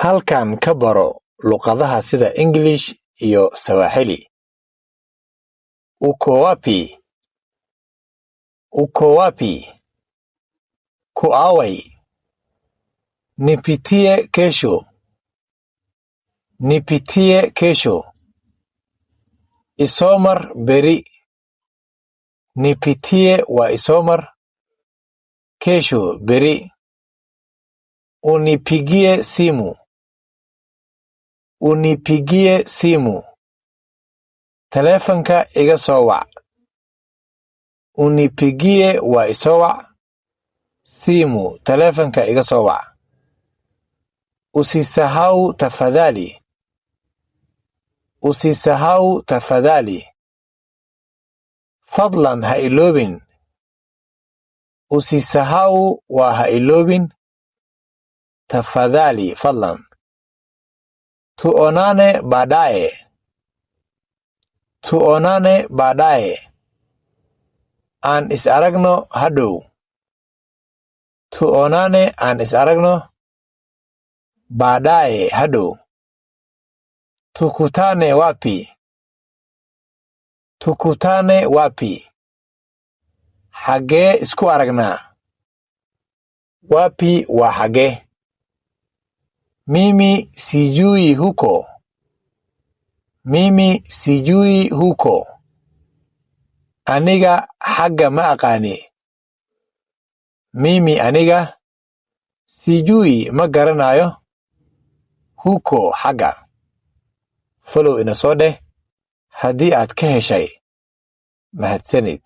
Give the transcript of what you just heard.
Halkan ka baro luqadaha sida English iyo Swahili. Uko wapi? Uko wapi? Kuawai. Nipitie kesho. Nipitie kesho. Isomar beri. Nipitie wa isomar. Kesho beri. Unipigie simu. Unipigie simu. Telefonka iga soo wac. Unipigie wa isowac. Simu telefonka iga soo wac. Usisahau tafadhali. Usisahau tafadhali. Fadlan ha iloobin. Usisahau wa ha iloobin. Tafadhali fadlan. Tuonane baadaye. Tuonane baadaye. Aan is aragno hadhow. Tuonane aan is aragno baadaye hadhow. Tukutane wapi? Tukutane wapi? Xagee isku aragnaa? Wapi waa xagee? Mimi sijui huko. Mimi sijui huko. Aniga xagga ma aqaani. Mimi aniga sijui ma garanayo. Huko xagga. Follow ina soo dheh haddii aad ka heshay. Mahadsanid.